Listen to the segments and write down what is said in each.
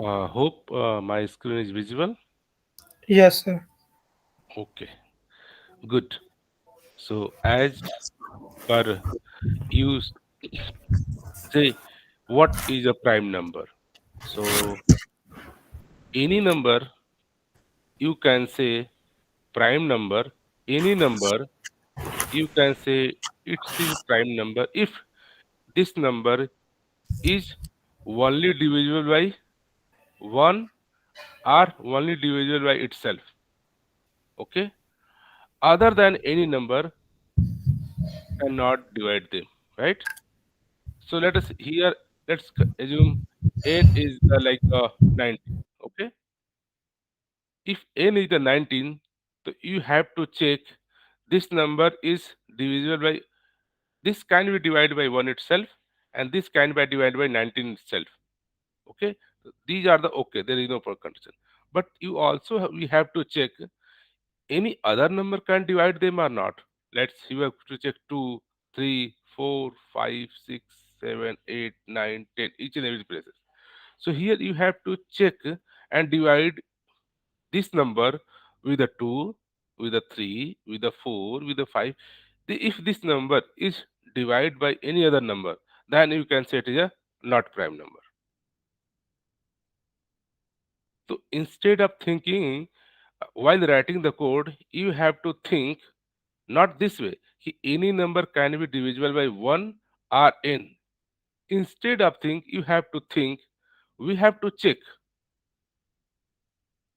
Hope my screen is visible. Yes, sir. Okay, good. So, as per you say, what is a prime number? So, any number you can say prime number, any number you can say it's a prime number if this number is only divisible by 1 or only divisible by itself. Okay, other than any number cannot divide them, right? So let us here, assume n is like 19. Okay, if n is the 19, so you have to check this number is divisible by, this can be divided by 1 itself, and this can be divided by 19 itself. Okay, these are the okay, there is no condition. But you also we have to check any other number can divide them or not. Let's you have to check 2, 3, 4, 5, 6, 7, 8, 9, 10, each and every places. So here you have to check and divide this number with a 2, with a 3, with a 4, with a 5. If this number is divided by any other number, then you can say it is a not prime number. So instead of thinking while writing the code, you have to think not this way. Any number can be divisible by 1 or n. Instead of think, you have to think, we have to check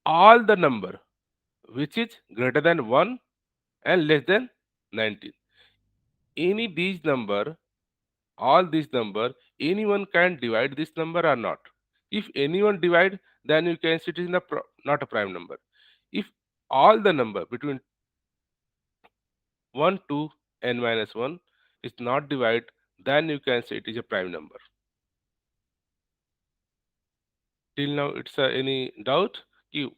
all the number which is greater than 1 and less than 19. Any these number, all these number, anyone can divide this number or not. If anyone divide, then you can say it is not a prime number. If all the number between 1 to n minus 1 is not divided, then you can say it is a prime number. Till now, it's any doubt?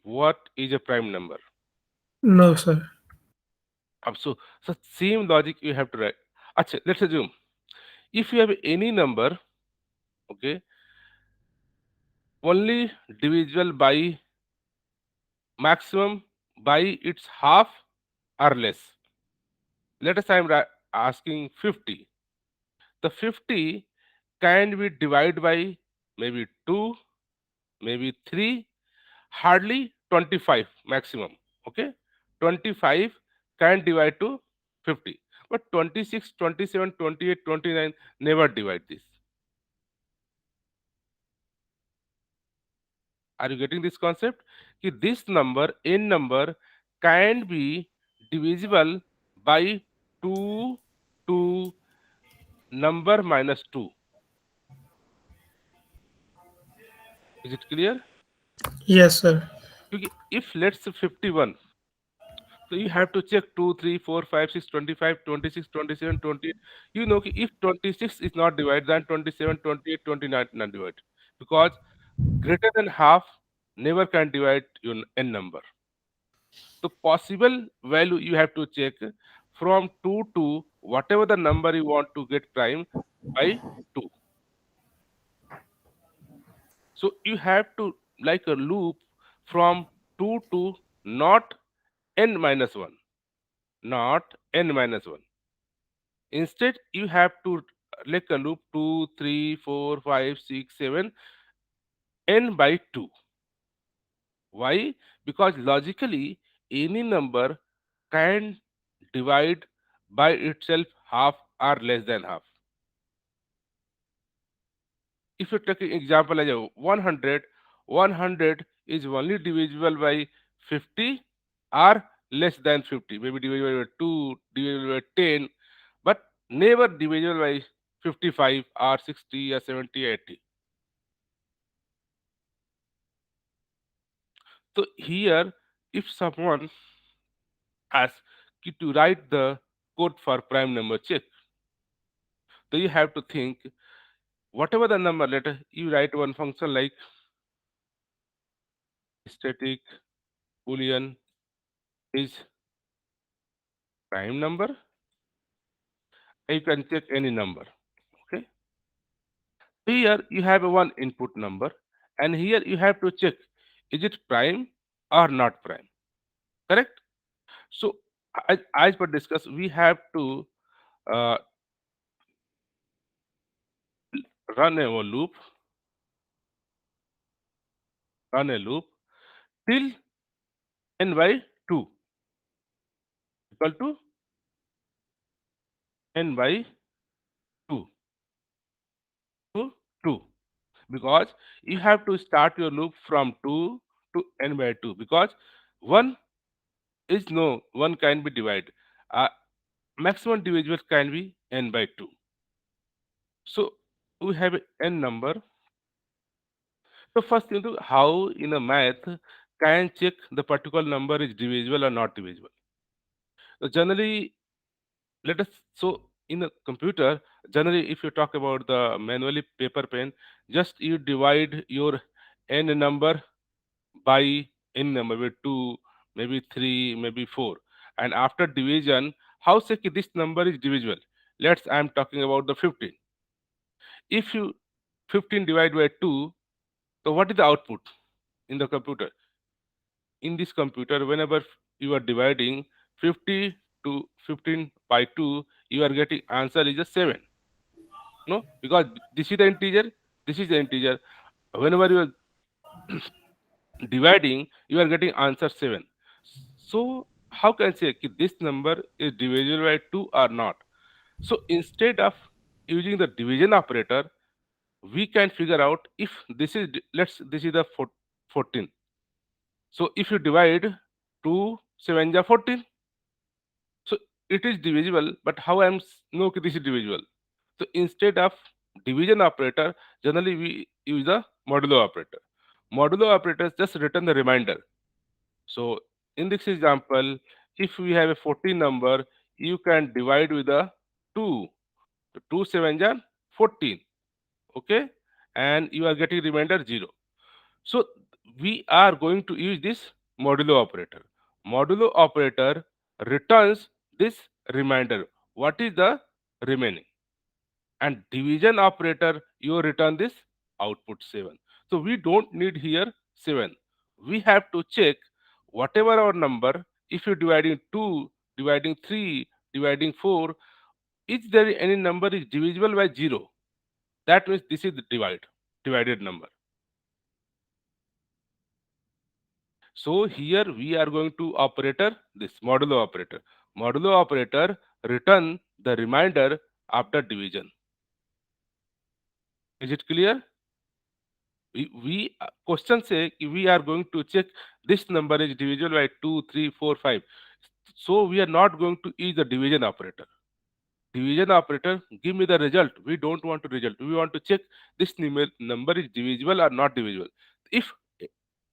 What is a prime number? No, sir. So same logic you have to write. Acha, let's assume if you have any number, okay, only divisible by maximum by its half or less. Let us I'm asking 50. The 50 can be divided by maybe 2, maybe 3, hardly 25 maximum. Okay, 25 can divide to 50, but 26, 27, 28, 29 never divide this. Are you getting this concept? This number n number can be divisible by 2 to number minus 2. Is it clear? Yes, sir. If let's say 51, so you have to check 2, 3, 4, 5, 6, 25, 26, 27, 28. You know, if 26 is not divided, then 27, 28, 29 not divided. Because greater than half never can divide your n number. So possible value you have to check from 2 to whatever the number you want to get prime by 2. So you have to like a loop from 2 to not n minus 1, not n minus 1. Instead, you have to like a loop 2, 3, 4, 5, 6, 7, n by 2. Why? Because logically, any number can divide by itself half or less than half. If you take an example as a 100, 100 is only divisible by 50 or less than 50, maybe divisible by 2, divisible by 10, but never divisible by 55 or 60 or 70 or 80. So here, if someone asks you to write the code for prime number check, so you have to think whatever the number letter, you write one function like static boolean is prime number. You can check any number. Okay. Here you have a one input number and here you have to check, is it prime or not prime, correct? So as per discuss, we have to uh, run a loop, run a loop till n by 2 equal to n by 2 to 2, because you have to start your loop from 2 to n by 2, because 1 is no, 1 can be divided. Maximum divisible can be n by 2. So we have a n number. So first thing to how in a math can check the particular number is divisible or not divisible. So generally, let us, so in a computer, generally if you talk about the manually paper pen, just you divide your n number by n number with 2, maybe 3, maybe 4, and after division, how say ki this number is divisible? Let's, I am talking about the 15. If you 15 divided by 2, so what is the output in the computer? In this computer, whenever you are dividing 50 to 15 by 2, you are getting answer is a 7. No, because this is the integer, this is the integer. Whenever you are dividing, you are getting answer 7. So how can I say ki this number is divisible by 2 or not? So instead of using the division operator, we can figure out if this is let's, this is the 14. So if you divide 2 7 ja 14, so it is divisible, but how I am know ki this is divisible? So instead of division operator, generally we use the modulo operator. Modulo operators just return the remainder. So in this example, if we have a 14 number, you can divide with a 2. So 2 7 are 14. Okay, and you are getting remainder 0. So we are going to use this modulo operator. Modulo operator returns this remainder. What is the remaining? And division operator, you return this output 7. So we don't need here 7. We have to check whatever our number, if you dividing 2, dividing 3, dividing 4, is there any number is divisible by 0? That means this is the divided number. So here we are going to operator this modulo operator. Modulo operator return the remainder after division. Is it clear? We question say कि we are going to check this number is divisible by 2, 3, 4, 5. So we are not going to use the division operator. Division operator give me the result. We don't want to result. We want to check this number is divisible or not divisible. If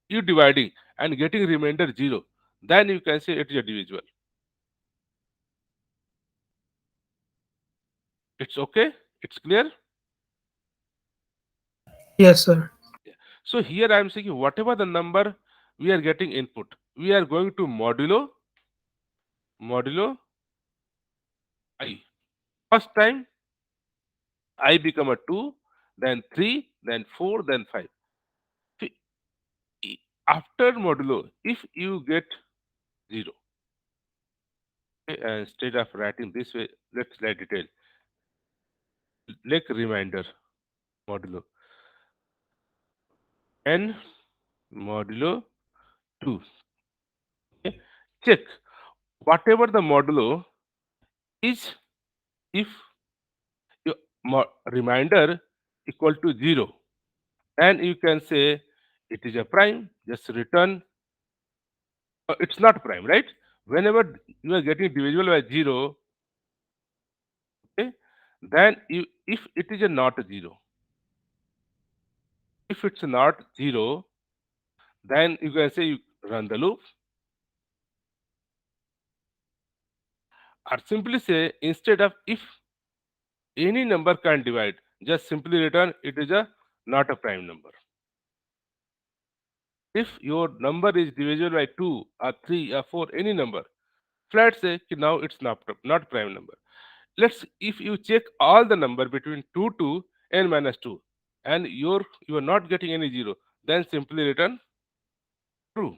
you dividing and getting remainder 0, then you can say it is a divisible. It's okay. It's clear. Yes, sir. Yeah. So here I am saying whatever the number we are getting input, we are going to modulo I. First time I become a 2, then 3, then 4, then 5. See, after modulo, if you get 0, okay, and instead of writing this way, let's write detail. Like reminder modulo n modulo 2. Okay. Check whatever the modulo is, if your reminder equal to 0, and you can say it is a prime, just return. It's not prime, right? Whenever you are getting divisible by 0, okay, then you, if it is a not a 0, if it's not 0, then you can say you run the loop, or simply say instead of if any number can divide, just simply return it is a not a prime number. If your number is divisible by 2 or 3 or 4, any number, flat say ki now it's not prime number. Let's, if you check all the number between 2 to n minus 2, and you are not getting any 0, then simply return true.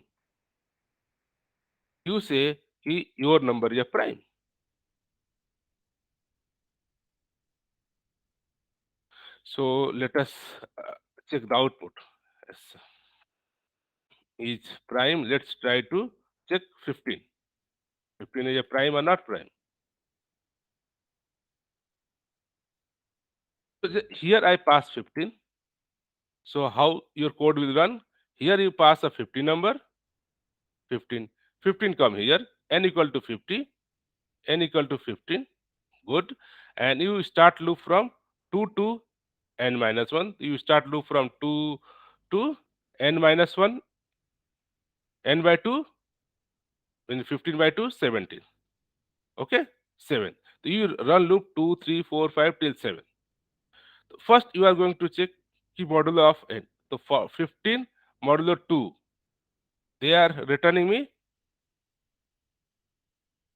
You say your number is a prime. So let us check the output. Yes. Is prime. Let's try to check 15. 15 is a prime or not prime. So here I pass 15. So how your code will run? Here you pass a 50 number, 15. 15 come here, n equal to 50, n equal to 15. Good. And you start loop from 2 to n minus 1. You start loop from 2 to n minus 1, n by 2, in 15 by 2, 17. Okay? 7. So you run loop 2, 3, 4, 5 till 7. First, you are going to check key modulo of n. So for 15 modulo 2, they are returning me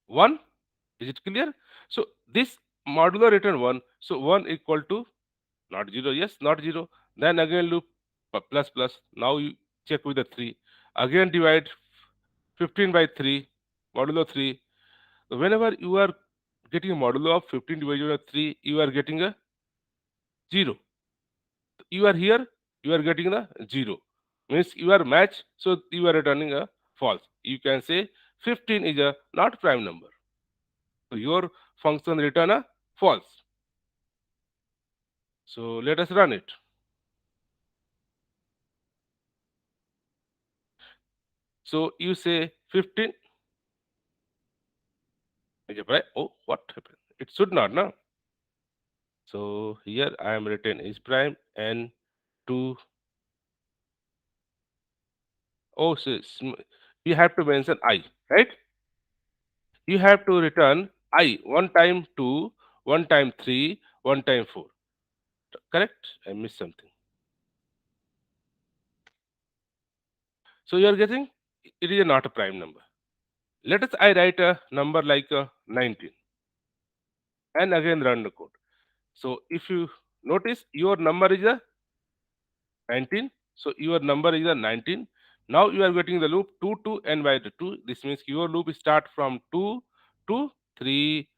1. Is it clear? So this modulo return 1. So 1 equal to not 0. Yes, not 0. Then again loop plus plus. Now you check with the 3. Again divide 15 by 3, modulo 3. So whenever you are getting a modulo of 15 divided by 3, you are getting a 0. You are here, you are getting the 0. Means you are match, so you are returning a false. You can say 15 is a not prime number. So your function return a false. So let us run it. So you say 15 is a prime. Oh, what happened? It should not, no? So here I am written is prime and 2. Oh, so you have to mention I, right? You have to return I one time 2, one time 3, one time 4. Correct? I missed something. So you are getting it is not a prime number. Let us I write a number like 19 and again run the code. So if you notice your number is a 19, so your number is a 19. Now you are getting the loop 2 to n by 2. This means your loop start from 2 to 3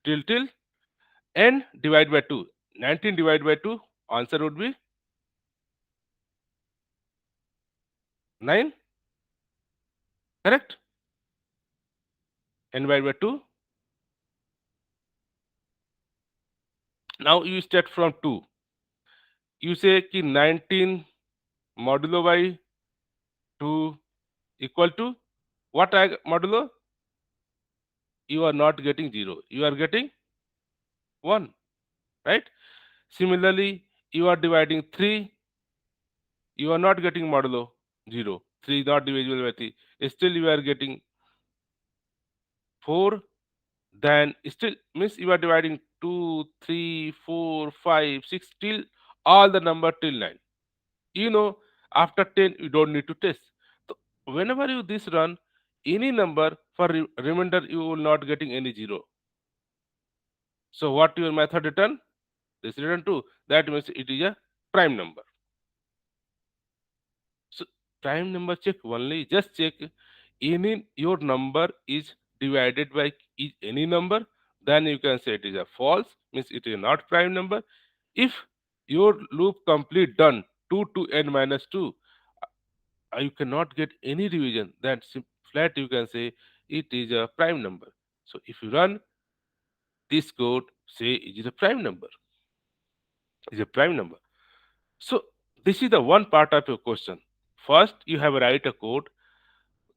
till n divide by 2. 19 divided by 2, answer would be 9. Correct? N divided by 2. Now you start from 2. You say कि 19 modulo by 2 equal to what modulo? You are not getting 0. You are getting 1. Right? Similarly, you are dividing 3. You are not getting modulo 0. 3 is not divisible by 3. Still you are getting 4. Then still means you are dividing 2, 3, 4, 5, 6 till all the number till 9. You know, after 10 you don't need to test. So whenever you this run any number for remainder you will not getting any 0. So what your method return? This return 2. That means it is a prime number. So prime number check only. Just check any your number is divided by is any number. Then you can say it is a false. Means it is not prime number. If your loop complete done 2 to n minus 2, you cannot get any revision. Then flat you can say it is a prime number. So if you run this code, say it is a prime number. Is a prime number. So this is the one part of your question. First, you have write a code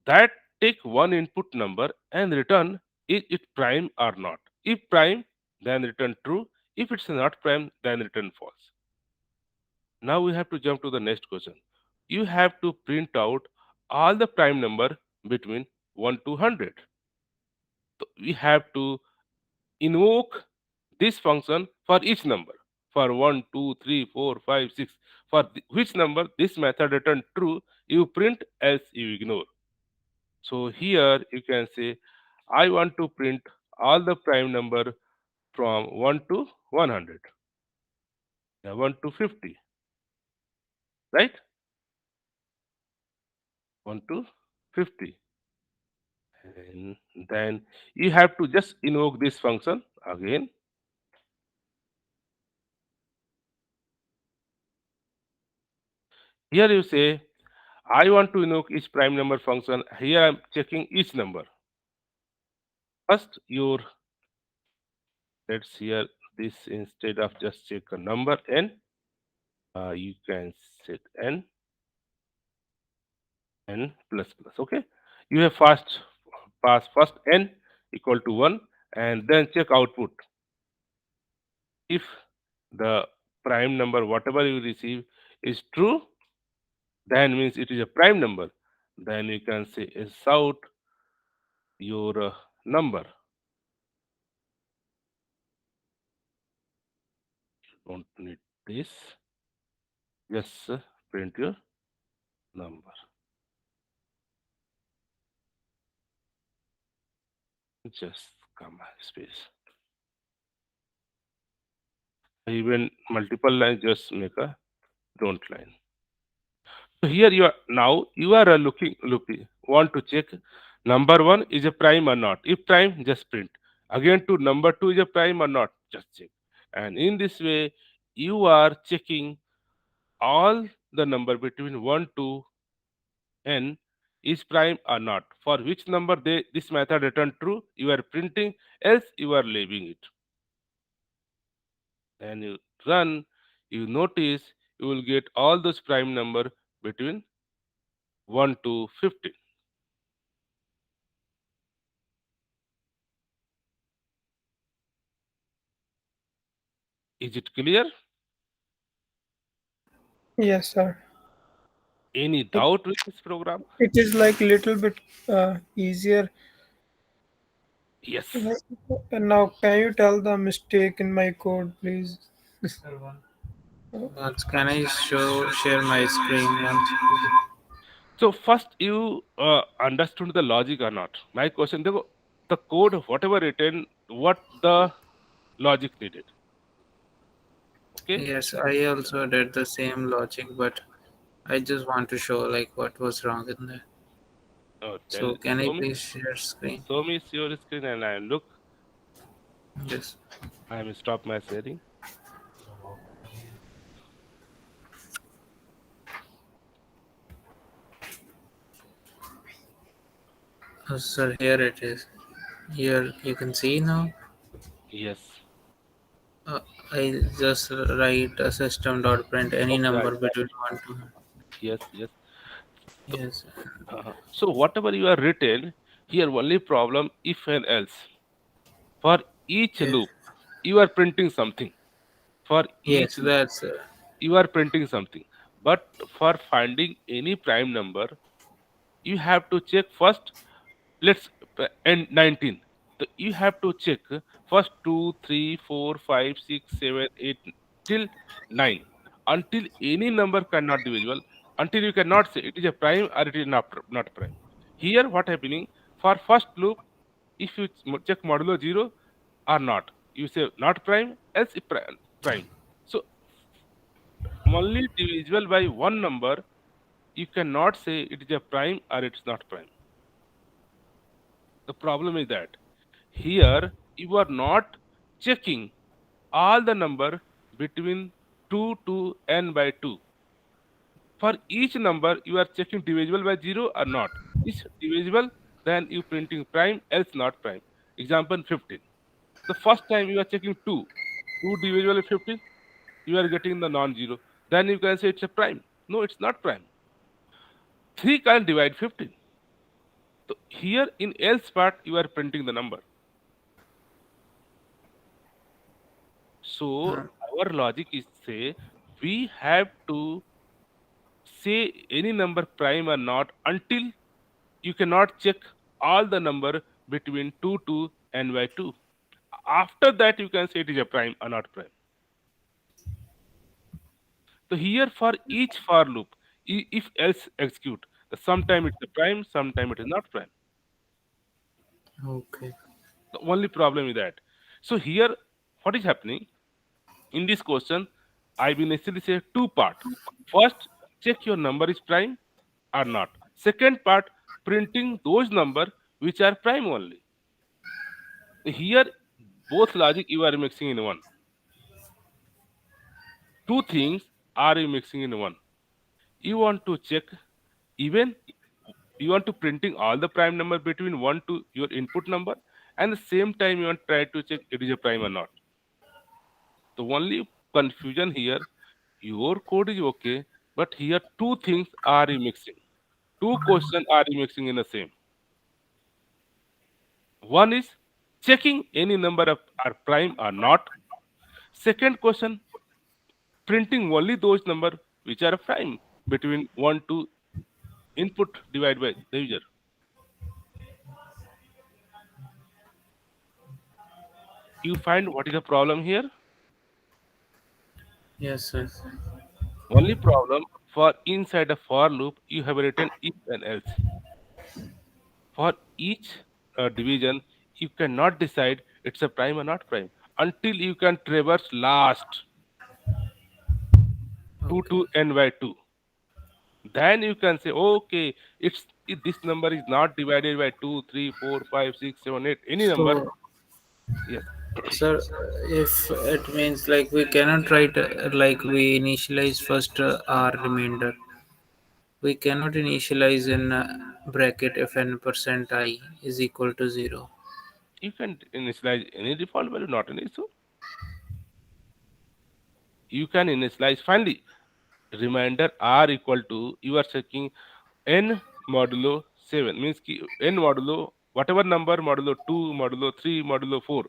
that take one input number and return is it prime or not. If prime, then return true. If it's not prime, then return false. Now we have to jump to the next question. You have to print out all the prime number between 1 to 100. So we have to invoke this function for each number. For 1, 2, 3, 4, 5, 6. For which number this method return true, you print, else you ignore. So here you can say I want to print all the prime number from 1 to 100. Yeah, 1 to 50. right? 1 to 50. And then you have to just invoke this function again. Here you say, I want to invoke each prime number function. Here I'm checking each number. First, your let's here this instead of just check a number n, you can set n plus plus. Okay, you have first pass first n equal to 1 and then check output. If the prime number whatever you receive is true, then means it is a prime number. Then you can say is out your number. Don't need this. Just print your number. Just comma space. Even multiple lines, just make a don't line. So here you are now you are looking want to check number one is a prime or not. If prime, just print. Again to number two is a prime or not, just check. And in this way, you are checking all the number between 1 to n is prime or not. For which number this method return true, you are printing, else you are leaving it. And you run, you notice you will get all those prime number between 1 to 50. Is it clear? Yes, sir. Any It doubt with this program? it is like little bit easier. Yes. And now, can you tell the mistake in my code, please? Once can I share my screen once? So first you understood the logic or not? My question, the code, whatever written, what the logic needed. Okay. Yes, I also did the same logic, but I just want to show like what was wrong in there. So can I please share screen? show me your screen and I look. Yes. I will stop my sharing. Oh, sir, here it is. Here you can see now. Yes. Uh, I just write a system.print any Okay, number I- between 1 to yes, yes. yes. So whatever you are written here, only problem if and else. For each Yes, loop, you are printing something. For yes, each loop, that's you are printing something. But for finding any prime number, you have to check first. Let's end 19. So you have to check first 2, 3, 4, 5, 6, 7, 8 till 9. Until any number cannot divisible, until you cannot say it is a prime or it is not prime. Here what happening for first loop, if you check modulo 0 or not, you say not prime, else it prime. So only divisible by one number, you cannot say it is a prime or it's not prime. The problem is that here you are not checking all the number between 2 to n by 2. For each number you are checking divisible by 0 or not. If divisible, then you printing prime, else not prime. Example 15. The first time you are checking 2, 2 divisible by 15, you are getting the non-zero. Then you can say it's a prime. No, it's not prime. 3 can't divide 15. So here in else part you are printing the number. So our logic is say we have to say any number prime or not until you cannot check all the number between 2 to n by 2. After that you can say it is a prime or not prime. So here for each for loop, if else execute, the sometime it's a prime, sometime it is not prime. okay. The only problem is that. So here what is happening? In this question, I will necessarily say two part. First, check your number is prime or not. Second part, printing those number which are prime only. Here, both logic you are mixing in one. Two things are you mixing in one. You want to check even you want to printing all the prime number between 1 to your input number, and the same time you want to try to check it is a prime or not. The only confusion here, your code is okay, but here two things are you mixing. Two questions are you mixing in the same. One is checking any number of are prime or not. Second question, printing only those number which are prime between 1 to input divided by the user. You find what is the problem here? Yes, sir. Only problem, for inside a for loop you have written if and else. For each division you cannot decide it's a prime or not prime until you can traverse last 2 Okay. to n by 2. Then you can say okay, this number is not divided by 2, 3, 4, 5, 6, 7, 8, any number. So, Yes, sir, if it means like we cannot write like we initialize first our remainder, we cannot initialize in bracket if n percent I is equal to 0. you can initialize any default value, not an issue. You can initialize finally remainder r equal to you are checking n modulo 7 means ki n modulo whatever number modulo 2 modulo 3 modulo 4,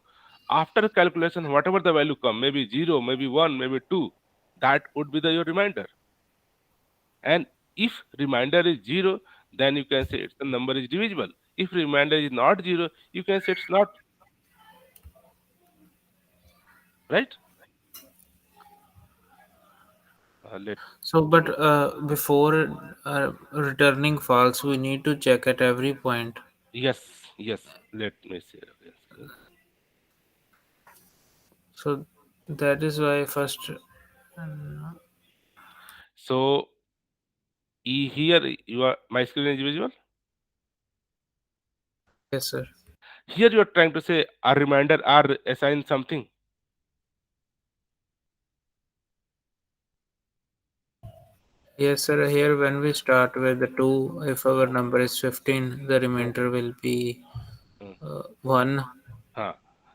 after calculation whatever the value come, maybe 0, maybe 1, maybe 2, that would be your remainder. And if remainder is 0, then you can say it's the number is divisible. If remainder is not 0, you can say it's not, right? Let So, but before returning false, we need to check at every point. yes, yes, let me say again. So that is why first. So here you are my screen is visible. Yes, sir. Here you are trying to say a reminder or assign something. Yes, sir. Here, when we start with the 2, if our number is 15, the remainder will be Mm. 1.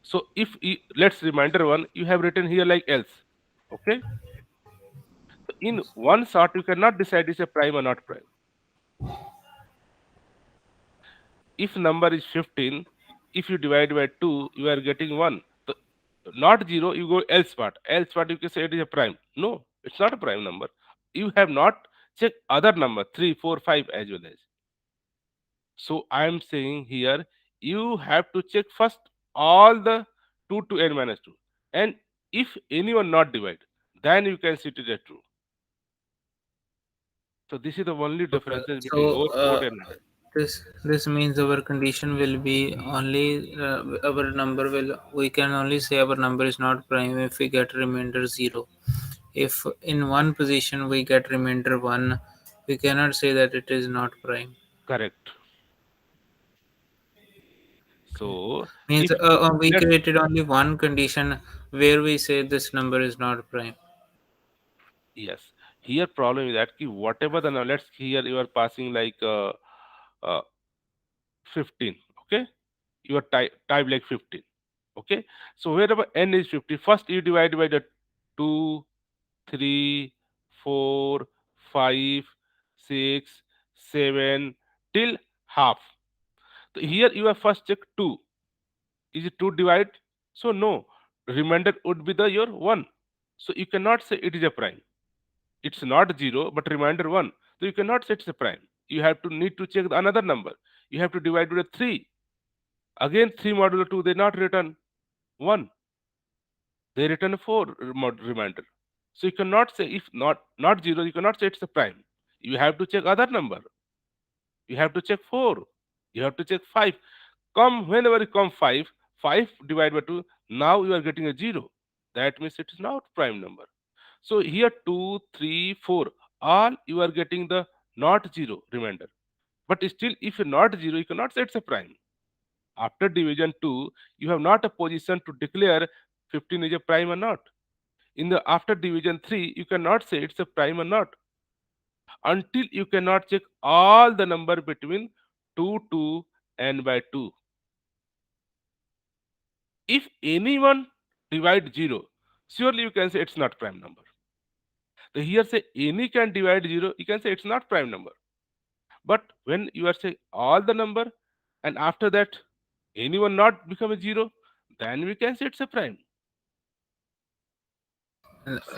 So if let's reminder one, you have written here like else. Okay. So in one shot, you cannot decide is a prime or not prime. If number is 15, if you divide by 2, you are getting 1. So not 0, you go else part. Else part you can say it is a prime. No, it's not a prime number. You have not checked other number 3, 4, 5 as well as. So I am saying here you have to check first all the 2 to n minus 2. And if anyone not divide, then you can see it as true. So this is the only Okay. differences between So our code and this means our condition will be only our number will we can only say our number is not prime if we get remainder 0. If in one position we get remainder 1, we cannot say that it is not prime. correct. Okay. So Means if we let's created only one condition where we say this number is not prime. yes, here problem is that ki whatever the let's here you are passing like uh, 15, okay, you are type like 15, okay. So wherever n is 50, first you divide by the 2, 3, 4, 5, 6, 7 till half. So here you have first check 2, is it 2 divide? So no, remainder would be the your 1. So you cannot say it is a prime. It's not 0 but remainder 1. So you cannot say it's a prime. You have to need to check another number. You have to divide with a 3. Again 3 modulo 2 they not return 1. They return 4 remainder. So you cannot say if not 0, you cannot say it's a prime. You have to check other number. You have to check 4. You have to check 5. Come whenever you come 5, 5 divided by 2, now you are getting a 0. That means it is not prime number. So here 2, 3, 4. all you are getting the not zero remainder. But still, if you're not zero, you cannot say it's a prime. After division 2, you have not a position to declare 15 is a prime or not. In the after division 3, you cannot say it's a prime or not until you cannot check all the number between 2 to n by 2. If anyone divide 0, surely you can say it's not prime number. The here say any can divide 0, you can say it's not prime number. But when you are saying all the number and after that anyone not become a 0, then we can say it's a prime.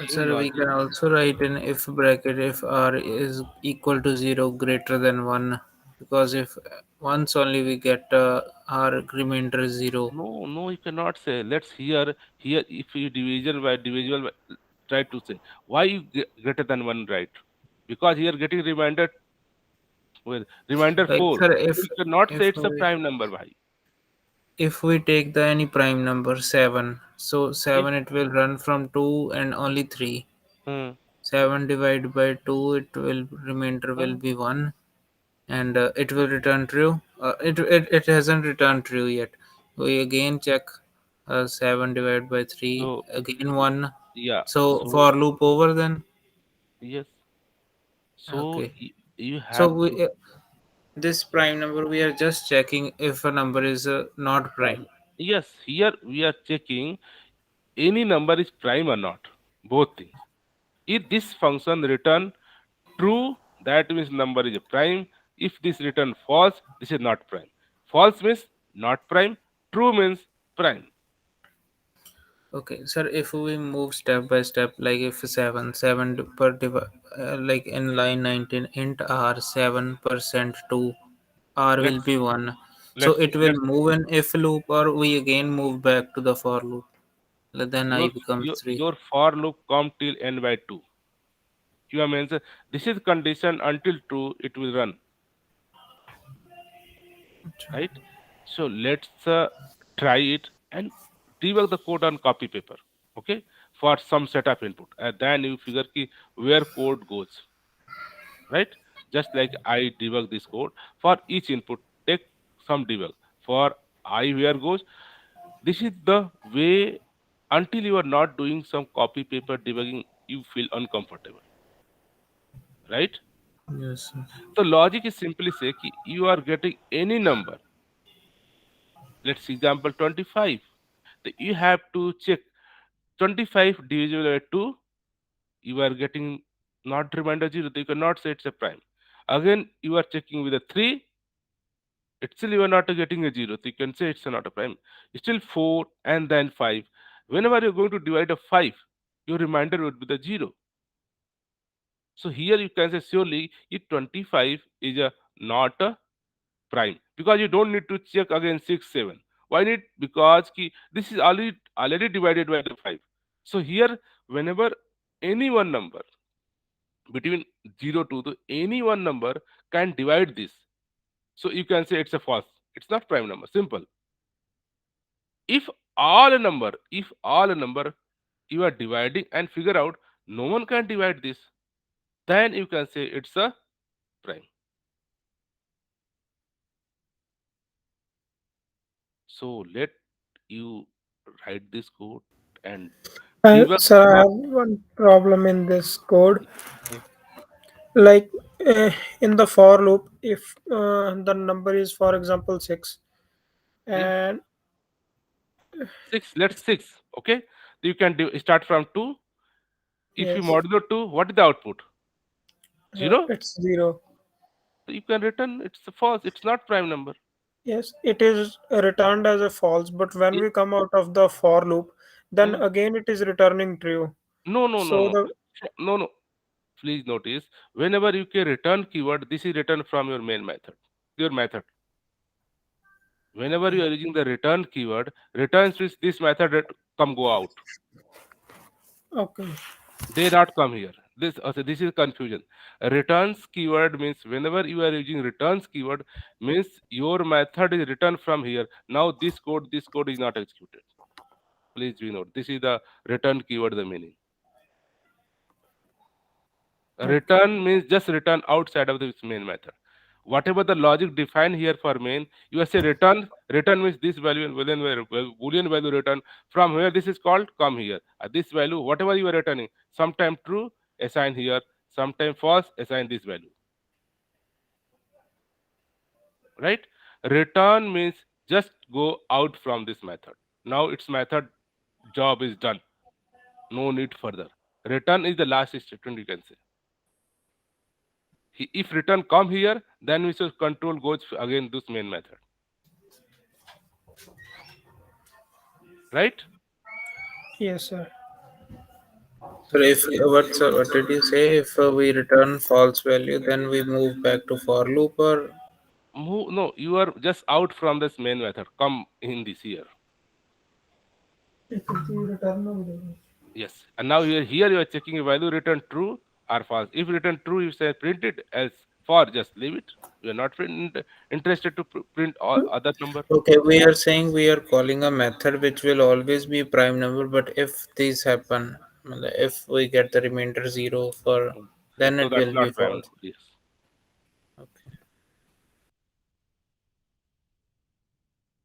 Same Sir, we logic. can also write in if bracket if r is equal to 0 greater than 1, because if once only we get r remainder 0. No, no, you cannot say. Let's here if you division by divisible try to say why you greater than one, right? Because here getting reminder well reminder Like 4. sir, So you cannot say if it's a we, prime number. Why? if we take the any prime number 7, so Yes. 7 it will run from 2 and only 3. Hmm. 7 divided by 2, it will remainder will Hmm. be 1, and it will return true. It hasn't returned true yet. We again check 7 divided by 3, So again 1. yeah. So So for loop over then. yes. So Okay. you So have we to this prime number we are just checking if a number is not prime. yes. Here we are checking any number is prime or not. Both things. If this function return true, that means number is a prime. If this return false, this is not prime. False means not prime. True means prime. Okay, sir, if we move step by step, like if 7 like in line 19, int r 7% to r will Let's be 1. So let's it see. will Let's move an if loop, or we again move back to the for loop. Then I becomes 3. your for loop come till n by 2. You means this is condition until true it will run, right? So let's try it and debug the code on copy paper. Okay, for some setup input, and then you figure ki where code goes, right? Just like I debug this code for each input, take some debug for I where goes. This is the way until you are not doing some copy paper debugging, you feel uncomfortable, right? Yes, sir. So logic is simply say ki you are getting any number. Let's see example 25. You have to check 25 divisible by 2. You are getting not remainder 0. You cannot say it's a prime. Again, you are checking with a 3. It's still you are not getting a 0. So you can say it's not a prime. Still 4 and then 5. Whenever you're going to divide a 5, your remainder would be the 0. So here you can say surely 25 is a not a prime because you don't need to check again 6 7. Why need? Because this is already divided by the 5. So here whenever any one number between 0 to any one number can divide this, so you can say it's a false, it's not prime number, simple. If all a number you are dividing and figure out no one can divide this, then you can say it's a prime. So let you write this code and debug Sir, I for have one problem in this code. mm, Like in the for loop, if the number is, for example, 6, yes and 6, let's 6. Okay, you can start from 2. If you yes, modulo 2, what is the output? 0. it's 0. So you can return it's a false, it's not prime number. Yes, it is returned as a false, but when Ye- we come out of the for loop, then mm, again it is returning true. no no no So no the no no, please notice whenever you can return keyword, this is returned from your main method, your method. Whenever you are using the return keyword, returns with this method come go out, okay, they not come here. This also this is confusion. Returns keyword means whenever you are using returns keyword means your method is returned from here. Now this code is not executed. Please we note this is the return keyword the meaning, Okay. Return means just return outside of this main method. Whatever the logic defined here for main, you say return. Return means this value and boolean value return from where this is called come here. This value, whatever you are returning, sometime true, assign here, sometime false, assign this value. Right? Return means just go out from this method. Now its method job is done. No need further. Return is the last statement you can say. If return come here, then we should control goes again this main method. Right? Yes, sir. So if what did you say? If we return false value, then we move back to for loop, or No, you are just out from this main method. Come in this here. Yes. And now here you are checking a value return true or false. If return true, you say print it. Else for just leave it. You are not interested to print all other number. okay, we are saying we are calling a method which will always be prime number, but if these happen, if we get the remainder zero for, then So it that's will be not prime false. number. Yes. Okay.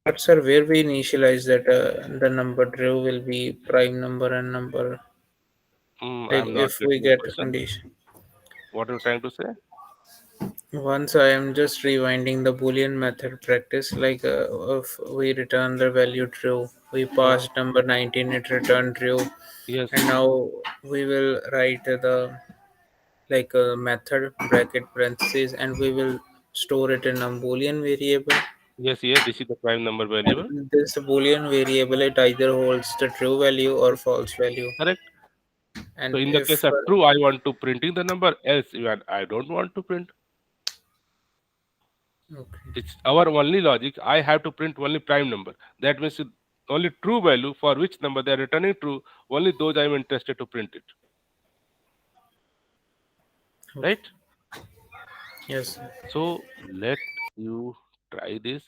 But sir, where we initialize that the number drew will be prime number and number, like I'm not if we getting your get a question. condition. What are you trying to say? Once I am just rewinding the Boolean method practice, like if we return the value true, we Mm, passed number 19, it returned true, yes. and now we will write the like method bracket parentheses, and we will store it in a Boolean variable. Yes, yes. This is the prime number variable. And this Boolean variable it either holds the true value or false value. Correct. So And in the case if of true, I want to printing the number. Else, even I don't want to print. okay, It's our only logic. I have to print only prime number. That means only true value for which number they are returning true. Only those I am interested to print it. okay, Right? yes, So let you try this.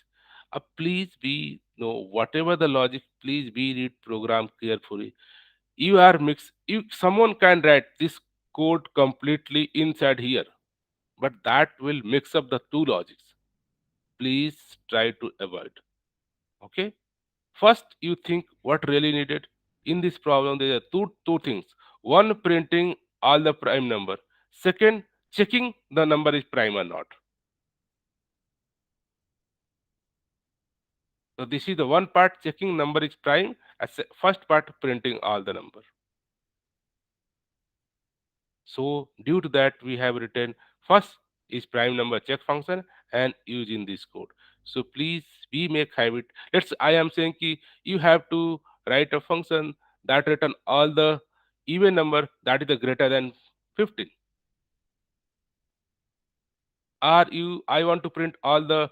Please be no whatever the logic. Please be read program carefully. You are mix. You someone can write this code completely inside here, but that will mix up the two logics. Please try to avoid. Okay. First, you think what really needed in this problem. There are two things. One, printing all the prime number. Second, checking the number is prime or not. So this is the one part checking number is prime. As first part printing all the number. So due to that, we have written first is prime number check function and using this code. So please we make habit. Let's I am saying ki you have to write a function that return all the even number that is the greater than 15. Or I want to print all the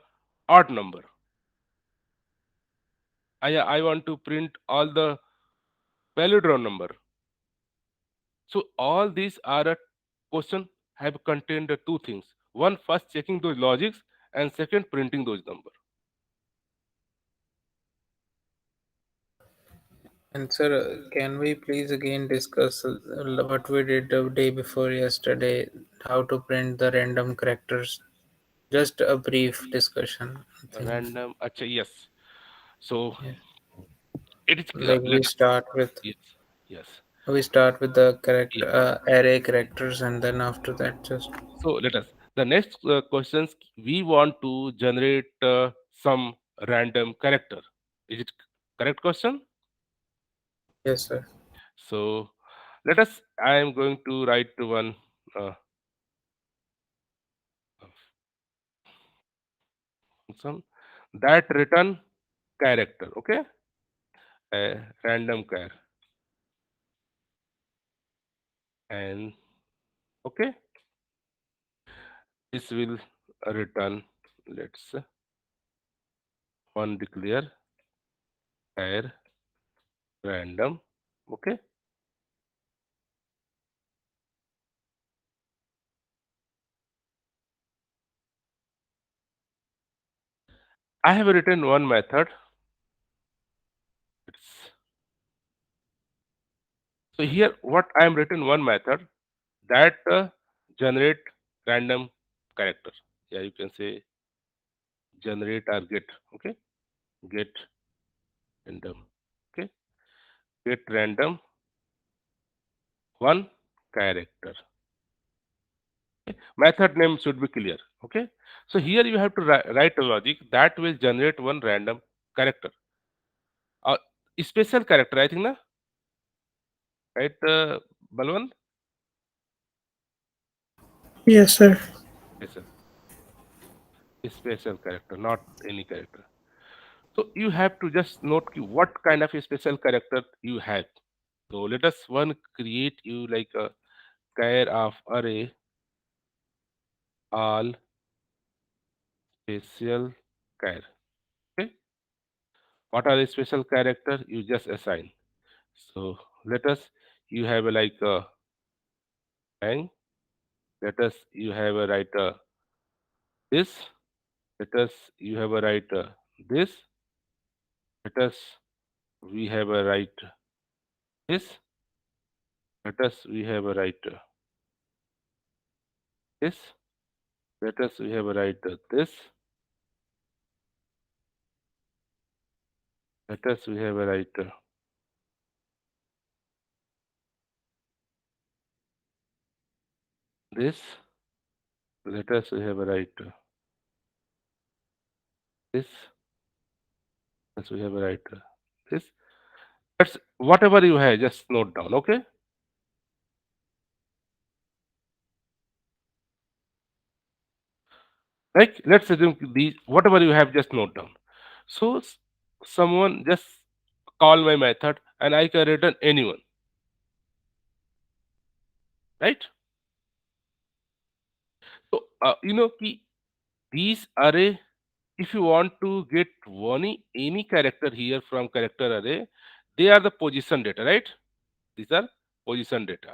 odd number. I want to print all the palindrome number. So all these are a question have contained the two things. One, first checking those logics, and second, printing those number. and sir, can we please again discuss what we did the day before yesterday, how to print the random characters? Just a brief discussion, I think. Random. Acha, yes. So Yeah. it is Like let us yes, yes. we start with the Yes. character array characters, and then after that just So let us. The next questions we want to generate some random character. Is it correct question? yes, sir. So let us. I am going to write one uh, function that return character. Okay, a random char and okay, this will return. Let's one declare char random. Okay, I have written one method. It's, so here what I am written one method that generate random character. Yeah, you can say generate or get. Okay, get random. Okay, get random one character. Method name should be clear. Okay, so here you have to write a logic that will generate one random character. Uh, Special character, I think, na? Right, Balwant? Yes, sir. Special. Special character, not any character. So you have to just note what kind of a special character you have. So let us one create you like a char of array all special char. Okay. What are the special character you just assign? So let us you have a like a bang. Let us you have a write this. Let us you have a write this. Let us we have a write this. Let us we have a write this. Let us we have a write this. Let us we have a write this. Let us we have a write this. Let us we have a write this. That's whatever you have, just note down. Okay. Like let's assume these whatever you have, just note down. So someone just call my method and I can return anyone, right? So these array, if you want to get any character here from character array, they are the position data, right? These are position data.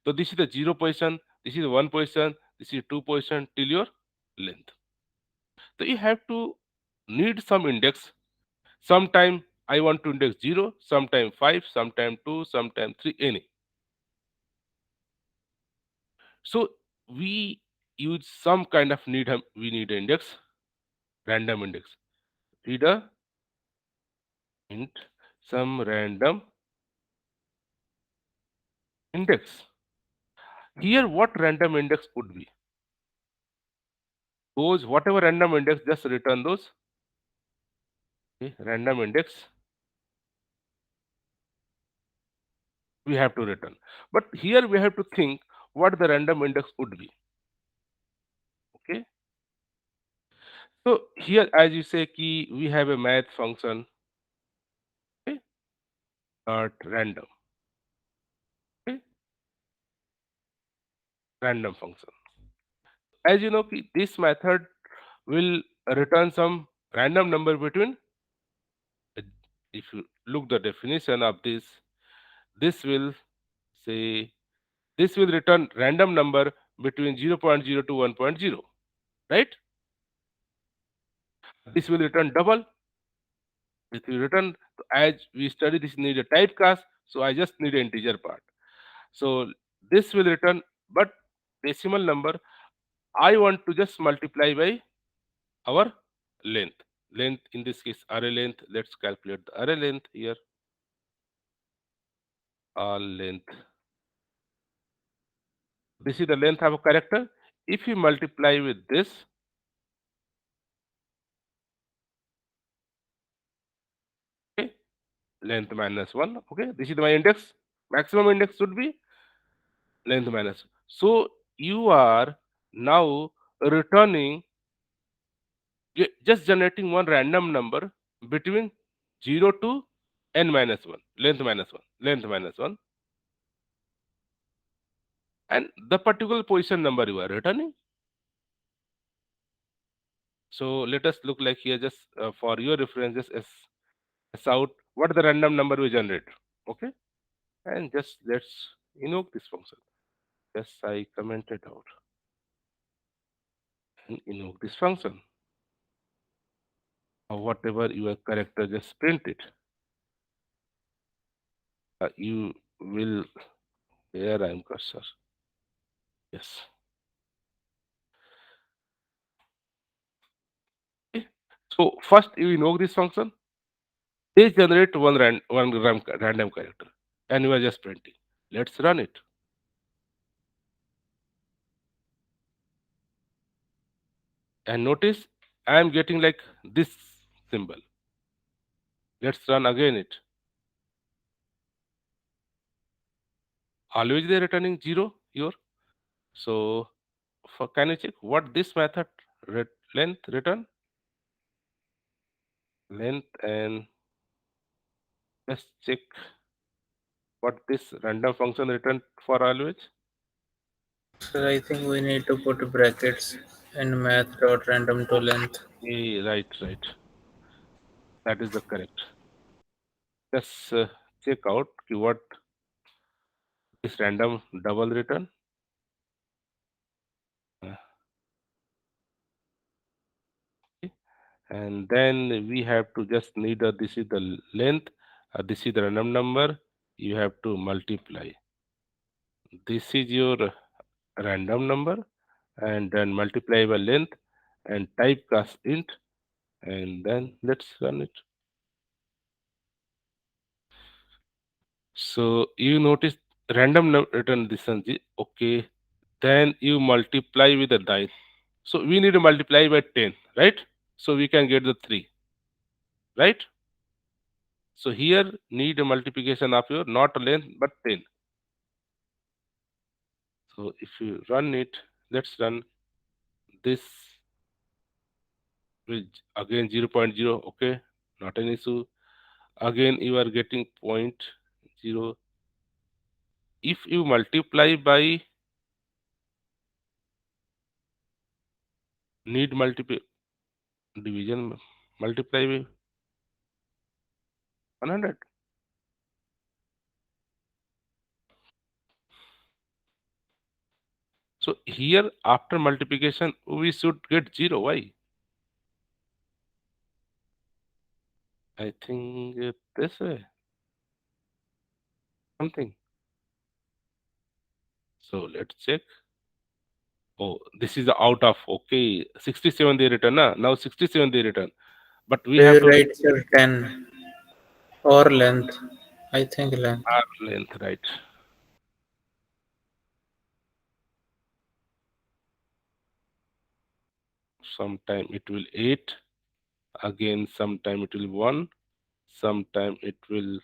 So this is the 0 position, this is 1 position, this is 2 position till your length. So you have to need some index. Sometime I want to index 0, sometime 5, sometime 2, sometime 3, any. So we use some kind of we need index, random index. Read a int, some random index. Here what random index would be? Those whatever random index, just return those. Okay, random index we have to return. But here we have to think what the random index would be. Okay. So here as you say key we have a math function, okay, dot random. Okay, random function. As you know this method will return some random number between, uh, if you look the definition of this will say this will return random number between 0.0 to 1.0, right? This will return double. If you return, as we study this need a typecast, so I just need an integer part. So this will return, but decimal number I want to just multiply by our length. Length in this case array length. Let's calculate the array length here. All length. This is the length of a character. If you multiply with this, okay, length minus 1. Okay, this is my index. Maximum index should be length minus. So you are now returning just generating one random number between 0 to n minus 1, length minus 1, length minus 1, and the particular position number you are returning. So let us look like here just for your references as out what the random number we generate. Okay, and just let's invoke this function. Just I commented out and invoke this function. Or whatever your character, just print it. You will, here I am cursor. Yes. Okay. So first you know this function. They generate one random character, and you are just printing. Let's run it. And notice I am getting like this symbol. Let's run again it. Always they're returning zero here. So can you check what this method length return? Length, and let's check what this random function return for always. So I think we need to put brackets in math dot random to length. Okay, right. That is the correct. Let's check out what is random double return. Uh, okay. And then we have to just need this is the length, this is the random number. You have to multiply. This is your random number, and then multiply by length and typecast int, and then let's run it. So you notice random return distance okay. Then you multiply with the dice. So we need to multiply by 10, right? So we can get the 3, right? So here need a multiplication of your not length but 10. So if you run it, let's run this with again 0.0. Okay, not an issue. Again you are getting point 0. If you multiply by need multiple division, multiply by 100. So here after multiplication we should get 0. Why? I think this way something. So let's check. Oh, this is out of okay. 67 they return. Now 67 they return. But we Do have you to write your 10 or length? I think length. R length, right? Sometime it will 8. Again, sometime it will 1. Sometime it will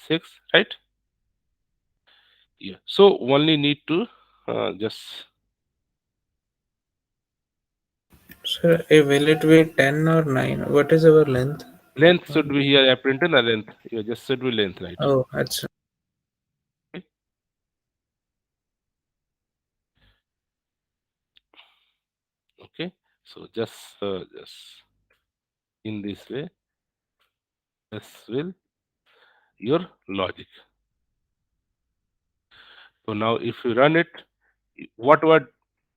6, right? Yeah. So only need to just So will it be 10 or 9? What is our length? length should be here. I printed a length. You just should be length, right? Oh, that's Okay. Okay. So just in this way, this will your logic. So now if you run it, what we are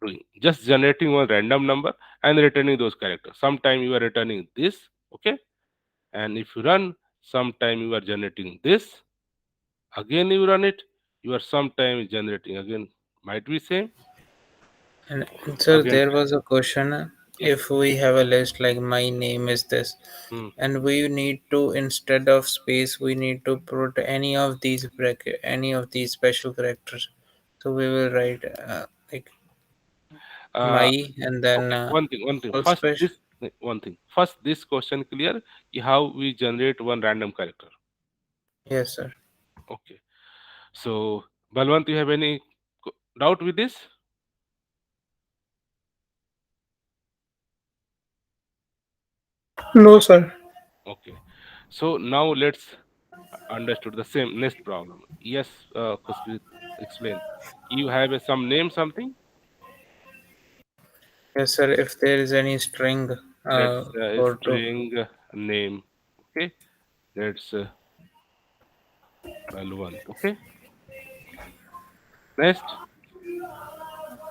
doing? Just generating one random number and returning those characters. Sometime you are returning this, okay? And if you run, sometime you are generating this. Again you run it, you are sometime generating again. Might be same. and so Again, there was a question yes. if we have a list like my name is this Hmm. and we need to instead of space we need to put any of these bracket any of these special characters so we will write like Uh, my and then okay, one thing. all First, special. this one thing. First, this question clear. How we generate one random character. Yes sir. Okay. So, Balwant, you have any doubt with this? No, sir. Okay. So now let's understood the same next problem. Yes, Khushpreet, explain. You have some name something. Yes sir, if there is any string Let's for to string name. Okay. Let's Balwant. Okay. Next.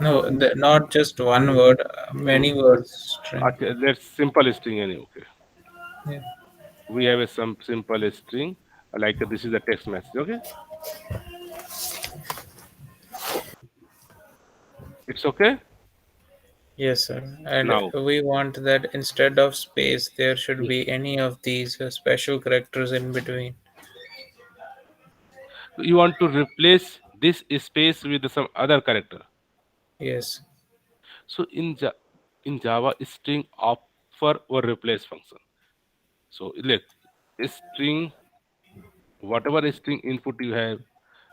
no not just one word Hmm. many words string. Okay. Let's simple string any. Okay. Yeah. We have some simple string like this is a text message. Okay. It's okay. Yes, sir. And Now we want that instead of space, there should y- be any of these special characters in between. you want to replace this space with some other character. Yes. So in Java, string offer or replace function. So like string, whatever string input you have,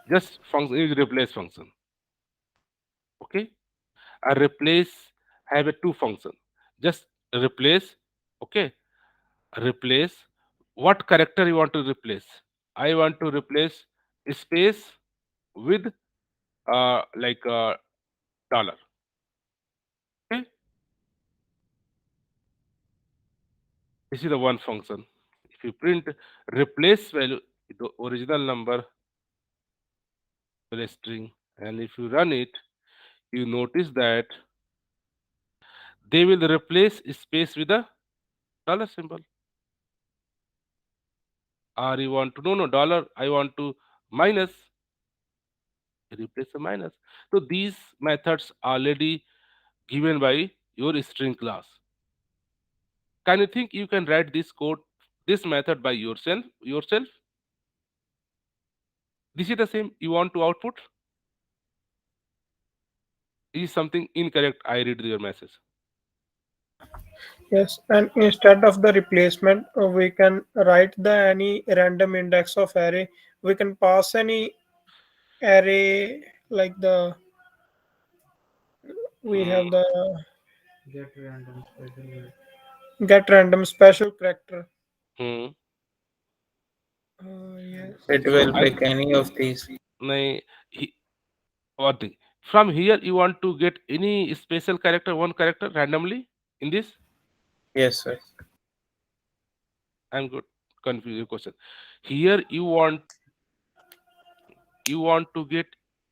just function is replace function. Okay, a replace have a two function. Just replace. Okay, replace. What character you want to replace? I want to replace space with like dollar. Okay, this is the one function. If you print replace value, the original number will a string, and if you run it, you notice that they will replace space with a dollar symbol. Or you want to no dollar, I want to minus, replace the minus. So these methods already given by your string class. Can you think you can write this code, this method by yourself? This is the same you want to output. Is something incorrect? I read your message. Yes, and instead of the replacement, we can write the any random index of array. We can pass any array like the we Hmm. have the Get random special. get random special character. Hmm. Yes. It So will I pick any of these. my he, what thing from here you want to get any special character, one character randomly in this. Yes, sir. I'm good. Confused your question. Here you want to get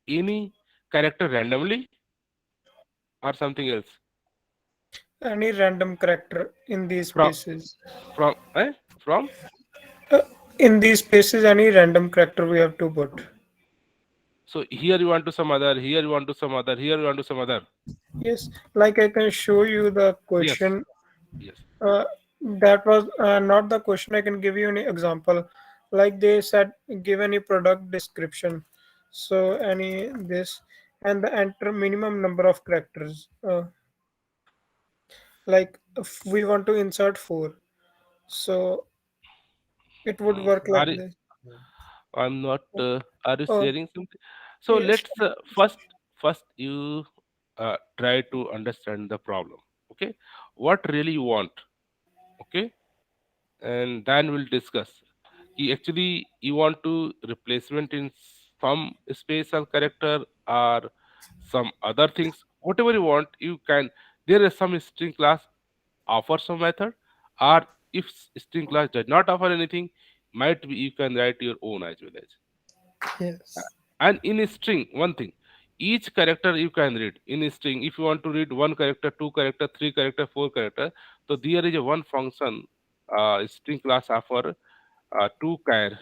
any character randomly or something else Any random character in these from spaces. from. Uh, in these spaces, any random character we have to put. So here you want to some other, here you want to some other, here you want to some other. Yes, like I can show you the Yes, question. yes. Uh, that was not the question. I can give you an example. Like they said, give any product description. So any this and the enter minimum number of characters. Like if we want to insert four, so it would work Are like you, this. I'm not. Are you Oh, sharing something? So yes. let's first you try to understand the problem. Okay, what really you want. Okay, and then we'll discuss. Actually you want to replacement in some special character or some other things. Whatever you want, you can. There is some string class offer some method, or if string class does not offer anything, might be you can write your own as well as. Yes. And in a string, one thing, each character you can read in a string. If you want to read one character, two character, three character, four character, so there is a one function, string class offer two char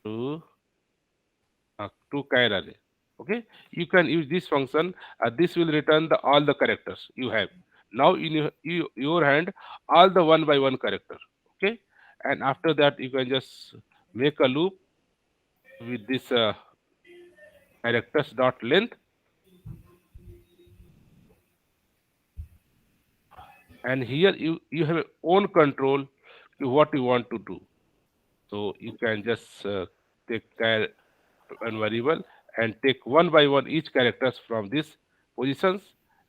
to char array. Okay, you can use this function. This will return all the characters you have. Now in your hand, all the one by one character. Okay, and after that you can just make a loop with this characters dot length, and here you have own control to what you want to do. So you can just take care one variable and take one by one each characters from these positions,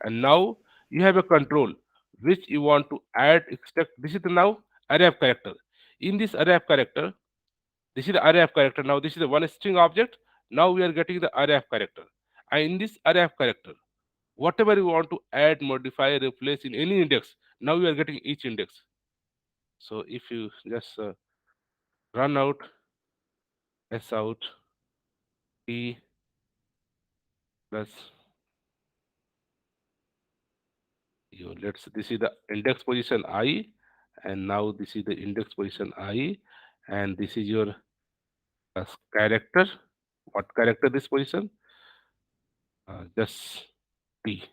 and now you have a control which you want to add extract. This is the now array of character. In this array of character, this is the array of character. Now this is the one string object. Now we are getting the array of character, and in this array of character, whatever you want to add, modify, replace in any index, now you are getting each index. So if you just run out s out t plus you, let's, this is the index position I, and now this is the index position I, and this is your character. What character this position? just T.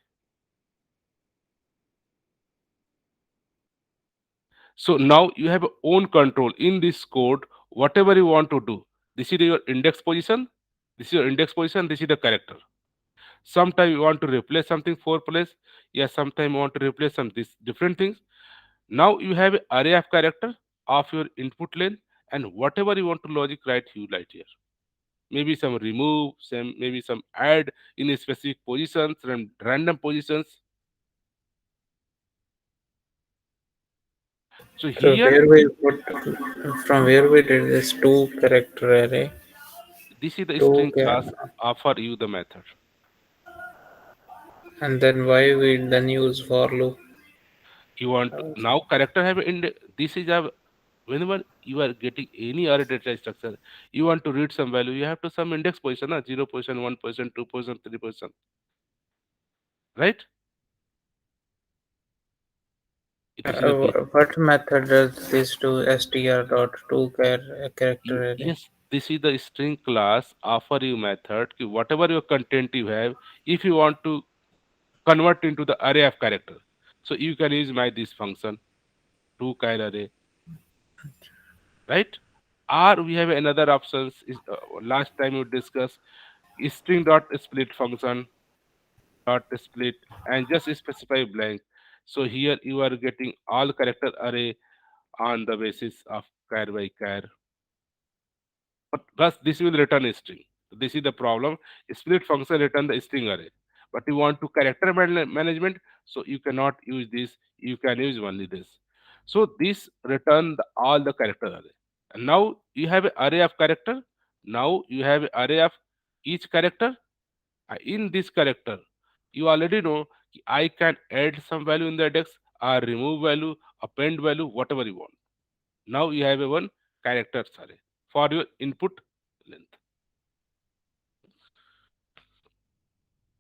So now you have own control in this code, whatever you want to do. This is your index position. This is your index position. This is the character. Sometime you want to replace something for place. Yes, sometime you want to replace some this different things. Now you have an array of character of your input length, and whatever you want to logic write, you write here. Maybe some remove, some maybe some add in a specific positions, random positions. So So here, where we put from where we did this two character array, this is the two string char- class offer you the method. and then why we then use for loop. You want to, now character have this is a whenever you are getting any array data structure, you want to read some value, you have to some index position, 0%, 1%, 2%, 3%, right? It is in a D. What method does this do? Str dot two character array. Yes, this is the string class offer you method. Whatever your content you have, if you want to convert into the array of character, so you can use my this function to char array, right? Or we have another options is last time we discussed string dot split function dot split and just specify blank. So here you are getting all character array on the basis of char by char. But thus this will return a string. This is the problem. Split function return the string array. But you want to character management, so you cannot use this. You can use only this. So this return all the character array. And now you have an array of character. Now you have an array of each character. In this character, you already know I can add some value in the index or remove value, append value, whatever you want. Now you have a one characters array for your input length.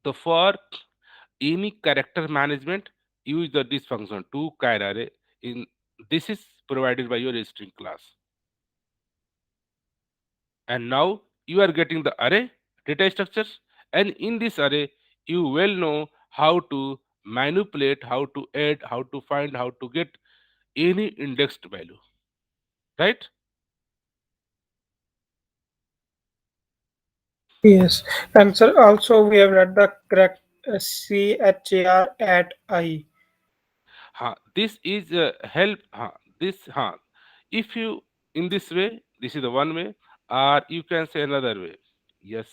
So for any character management, use this function to char array. In this is provided by your string class. And now you are getting the array data structures, and in this array you will know how to manipulate, how to add, how to find, how to get any indexed value, right? Yes, and sir, also we have read the correct CHAR at I. This is help. This if you in this way, this is the one way, or you can say another way. Yes,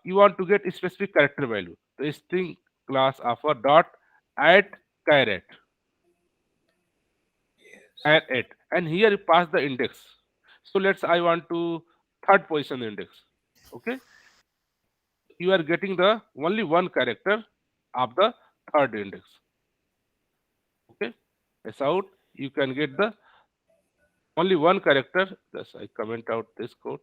you want to get a specific character value. The string class offer dot at caret at it, and here you pass the index. So let's I want to third position index. Okay, you are getting the only one character of the third index. Okay, that's out. You can get the only one character. Thus, I comment out this code.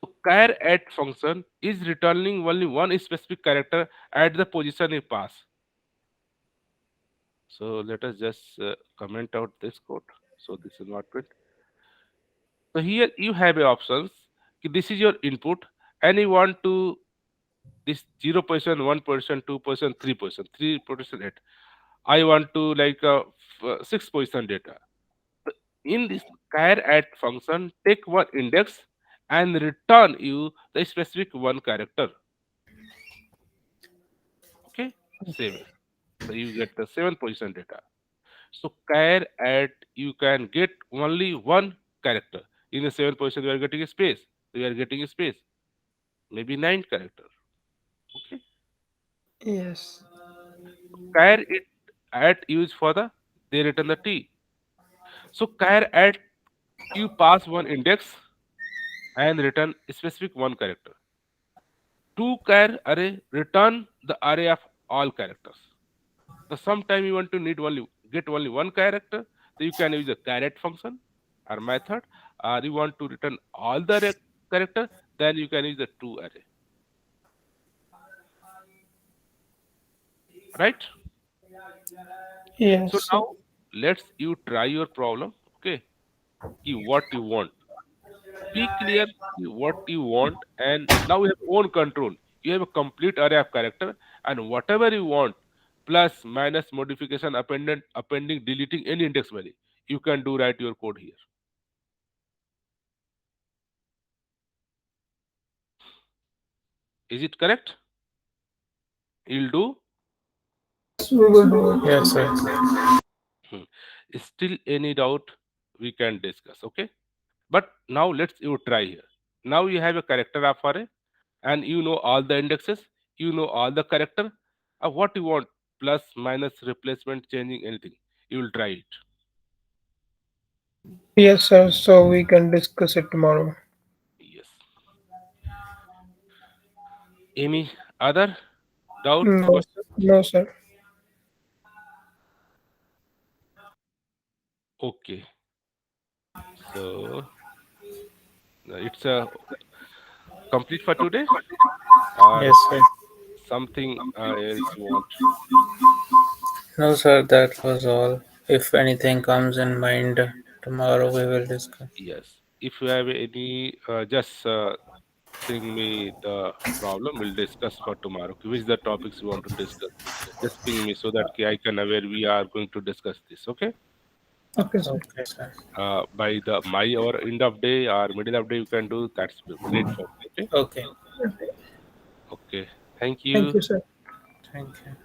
So char at function is returning only one specific character at the position it pass. So let us just comment out this code. So this is not it. So here you have a options. This is your input, and you want to this 0%, 1%, 2%, 3%, 3% data. I want to like 6% data. In this char at function, take one index and return you the specific one character. Okay, 7. So you get the 7 position data. So char at you can get only one character. In the 7 position, you are getting a space. You are getting a space. Maybe 9 character. Okay. Yes. Char it at used for the they return the T. So char at you pass one index and return a specific one character. To char array return the array of all characters. So sometime you want to need only get only one character, so you can use a caret function or method, or you want to return all the character, then you can use the two array. Right? So Yes. now let's you try your problem. Okay. What you want. Be clear what you want, and now you have own control. You have a complete array of character, and whatever you want, plus, minus, modification, appending, deleting any index value, you can do write your code here. Is it correct? You'll do. We will do it. Yes, sir. Hmm. Still any doubt, we can discuss. Okay. But now let's you try here. Now you have a character of array, and you know all the indexes, you know all the character, what you want, plus, minus, replacement, changing anything. You will try it. Yes, sir. So we can discuss it tomorrow. Yes. Any other doubts? No, Questions? sir. No, sir. Okay. So it's a complete for today, or Yes, sir. something else you want? No, sir, that was all. If anything comes in mind, tomorrow we will discuss. Yes. If you have any, just ping me the problem. We'll discuss for tomorrow. Okay, which the topics you want to discuss? Just ping me so that I can aware we are going to discuss this. Okay. Okay, sir. Okay, sir. By the my or end of day or middle of day you can do. That's great for me. Okay. Okay. Okay. Thank Thank you. you, sir. Thank you.